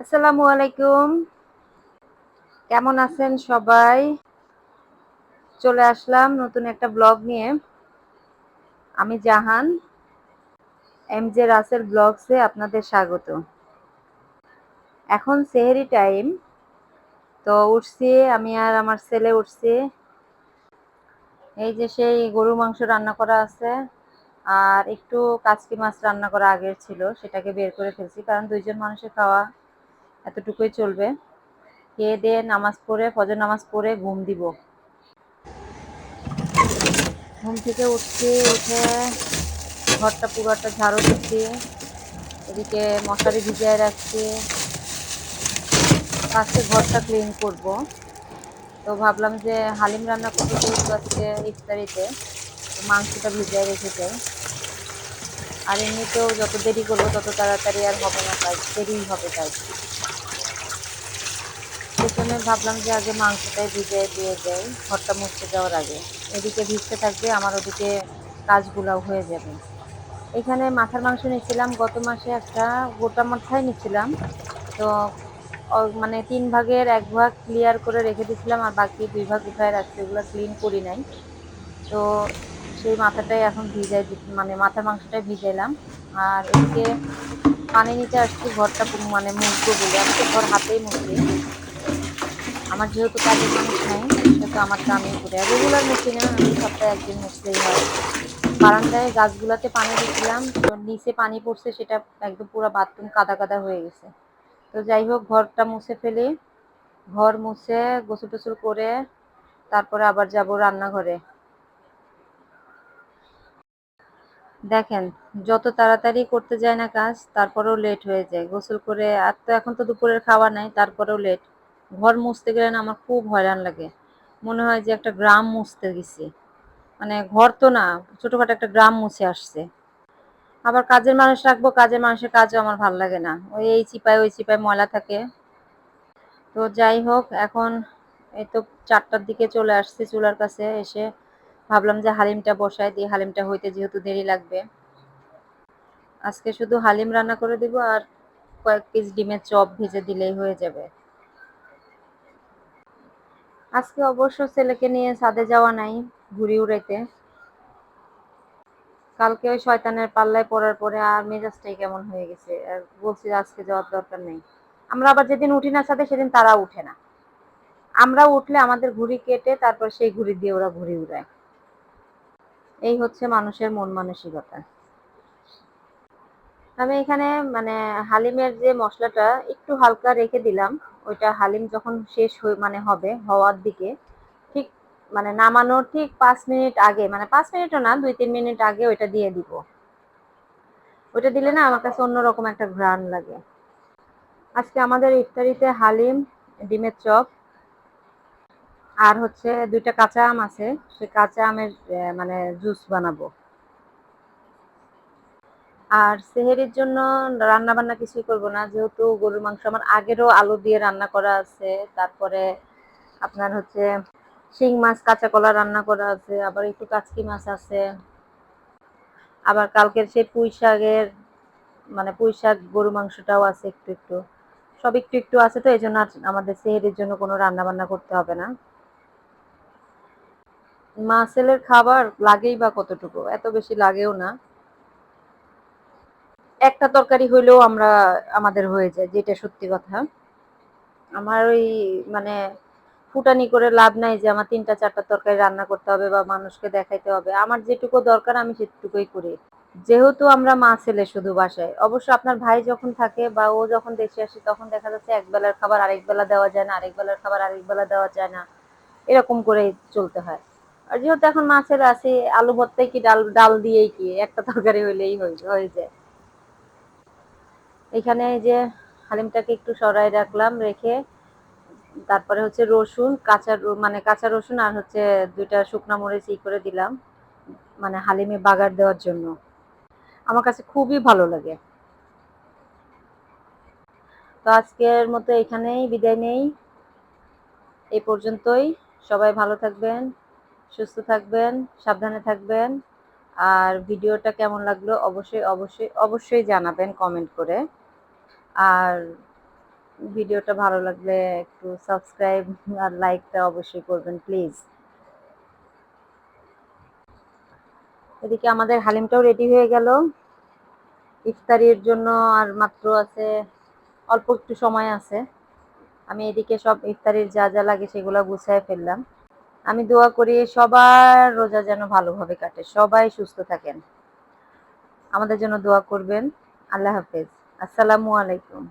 আসসালামু আলাইকুম। কেমন আছেন সবাই? চলে আসলাম নতুন একটা ব্লগ নিয়ে। আমি জাহান, এমজে রাসেল ব্লগসে আপনাদের স্বাগত। এখন সেহরি টাইম। তো উঠছি, আমি আর আমার ছেলে উঠছি। এই যে সেই গরুর মাংস রান্না করা আছে আর একটু কাচকি মাছ রান্না করা আগের ছিল, সেটাকে বের করে ফেলছি কারণ ২ জন মানুষের খাওয়া এতটুকুই চলবে। খেয়ে দিয়ে নামাজ পড়ে ফজর নামাজ পড়ে ঘুম দিব। ঘুম থেকে উঠছি, উঠে ঘরটা পুরোটা ঝাড়ু দিচ্ছি, এদিকে মশারি ভিজিয়ে রাখছি, আজকে ঘরটা ক্লিন করব। তো ভাবলাম যে হালিম রান্না করবো যেহেতু আজকে ইফতারিতে, তো মাংসটা ভিজিয়ে রেখে যাই। আর এমনিতেও যত দেরি করবো তত তাড়াতাড়ি আর হবে না কাজ, দেরিই হবে কাজ। সেই জন্য ভাবলাম যে আগে মাংসটাই ভিজিয়ে দিয়ে যাই ঘরটা মুছতে যাওয়ার আগে। এদিকে ভিজতে থাকবে, আমার ওদিকে কাজগুলাও হয়ে যাবে। এখানে মাথার মাংস নিয়েছিলাম গত মাসে, একটা গোটা মাথায় নিয়েছিলাম। তো মানে ৩ ভাগের ১ ভাগ ক্লিয়ার করে রেখে দিয়েছিলাম আর বাকি ২ ভাগ উঠায় রাখছি, ওগুলো ক্লিন করি নাই। তো সেই মাথাটাই এখন ভিজাই মানে মাথার মাংসটাই ভিজাইলাম। আর এদিকে পানি নিতে আসছি ঘরটা মানে মুছবো বলে। আমি তো ঘর হাতেই মুছি। আমার যেহেতু কাজের মানুষ নাই, সেহেতু আমারটা আমিই করি। আর রেগুলার মুছি না, আমি সপ্তাহে ১ দিন মুছলেই হয়। বারান্দায় গাছগুলাতে পানি দিছিলাম, তো নিচে পানি পড়ছে, সেটা একদম পুরো বাথরুম কাদা কাদা হয়ে গেছে। তো যাই হোক, ঘরটা মুছে ফেলি। ঘর মুছে গোসল টোসল করে তারপরে আবার যাব রান্নাঘরে। দেখেন, যত তাড়াতাড়ি করতে যায় না কাজ, তারপরেও লেট হয়ে যায়। গোসল করে আর তো এখন তো দুপুরের খাওয়া নাই, তারপরেও লেট। ঘর মুছতে গেলে না আমার খুব হয়রান লাগে। মনে হয় যে একটা গ্রাম মুছতে গেছি। মানে ঘর তো না, ছোটখাটো একটা গ্রাম মুছে আসছে। আবার কাজের মানুষ রাখবো, কাজের মানুষের কাজও আমার ভাল লাগে না। ওই এই চিপায় ওই চিপায় ময়লা থাকে। তো যাই হোক, এখন এই তো ৪টার দিকে চলে আসছি চুলার কাছে। এসে ভাবলাম যে হালিমটা বসায় দিই, হালিমটা হইতে যেহেতু দেরি লাগবে। আজকে শুধু হালিম রান্না করে দিব আর কয়েক পিস ডিমের চপ ভেজে দিলেই হয়ে যাবে। আজকে অবশ্য ছেলেকে নিয়ে ছাদে যাওয়া নাই ঘুড়ি উড়াইতে। কালকে ওই শয়তানের পাল্লায় পড়ার পরে আর মেজাজটাই কেমন হয়ে গেছে, আর বলছি আজকে যাওয়ার দরকার নেই। আমরা আবার যেদিন উঠি না ছাদে, সেদিন তারা উঠে না। আমরা উঠলে আমাদের ঘুড়ি কেটে তারপর সেই ঘুড়ি দিয়ে ওরা ঘুড়ি উড়ায়। এই হচ্ছে মানুষের মন মানসিকতা। আমি এখানে মানে হালিমের যে মশলাটা একটু হালকা রেখে দিলাম। ওইটা হালিম যখন শেষ মানে হবে হওয়ার দিকে, ঠিক মানে নামানোর ঠিক ৫ মিনিট আগে, মানে ৫ মিনিটও না, ২-৩ মিনিট আগে ওইটা দিয়ে দিব। ওইটা দিলে না আমার কাছে অন্যরকম একটা ঘ্রাণ লাগে। আজকে আমাদের ইফতারিতে হালিম, ডিমের চপ আর হচ্ছে ২টা কাঁচা আম আছে, সেই কাঁচা আমের মানে জুস বানাবো। আর সেহেরির জন্য রান্না বান্না কিছুই করব না, যেহেতু গরুর মাংস আমার আগেরও আলু দিয়ে রান্না করা আছে। তারপরে আপনার হচ্ছে শিং মাছ কাঁচা কলা রান্না করা আছে, আবার একটু কাচকি মাছ আছে, আবার কালকের সেই পুঁই শাকের মানে পুঁই শাক গরু মাংসটাও আছে একটু একটু, সব একটু একটু আছে। তো এই জন্য আমাদের সেহেরির জন্য কোনো রান্না বান্না করতে হবে না। মা ছেলের খাবার লাগেই বা কতটুকু, এত বেশি লাগেও না। একটা তরকারি হইলেও আমাদের হয়ে যায়, যেটা সত্যি কথা। আমার ওই মানে ফুটানি করে লাভ নাই যে আমার ৩টা ৪টা তরকারি রান্না করতে হবে বা মানুষকে দেখাইতে হবে। আমার যেটুকু দরকার আমি সেটুকুই করি। যেহেতু আমরা মা ছেলে শুধু বাসায়, অবশ্য আপনার ভাই যখন থাকে বা ও যখন দেশে আসে, তখন দেখা যাচ্ছে এক বেলার খাবার আরেক বেলা দেওয়া যায় না, আরেক বেলার খাবার আরেক বেলা দেওয়া যায় না, এরকম করেই চলতে হয়। আর যেহেতু এখন মা ছেলে আছি, আলু ভর্তায় কি ডাল ডাল দিয়েই কি একটা তরকারি হইলেই হয়ে যায়। এখানে এই যে হালিমটাকে একটু সরাই রাখলাম, রেখে তারপরে হচ্ছে রসুন, মানে কাঁচা রসুন আর হচ্ছে ২টা শুকনা মরিচ করে দিলাম, মানে হালিমে বাগার দেওয়ার জন্য। আমার কাছে খুবই ভালো লাগে। তো আজকের মতো এখানেই বিদায় নেই। এই পর্যন্তই। সবাই ভালো থাকবেন, সুস্থ থাকবেন, সাবধানে থাকবেন। আর ভিডিওটা কেমন লাগলো অবশ্যই অবশ্যই অবশ্যই জানাবেন কমেন্ট করে। আর ভিডিওটা ভালো লাগলে একটু সাবস্ক্রাইব আর লাইকটা অবশ্যই করবেন প্লিজ। এদিকে আমাদের হালিমটাও রেডি হয়ে গেল। ইফতারির জন্য আর মাত্র আছে অল্প একটু সময় আছে। আমি এদিকে সব ইফতারির যা যা লাগে সেগুলো গুছায় ফেললাম। আমি দোয়া করি সবার রোজা যেন ভালোভাবে কাটে, সবাই সুস্থ থাকেন। আমাদের জন্য দোয়া করবেন। আল্লাহ হাফেজ। আসসালামু আলাইকুম।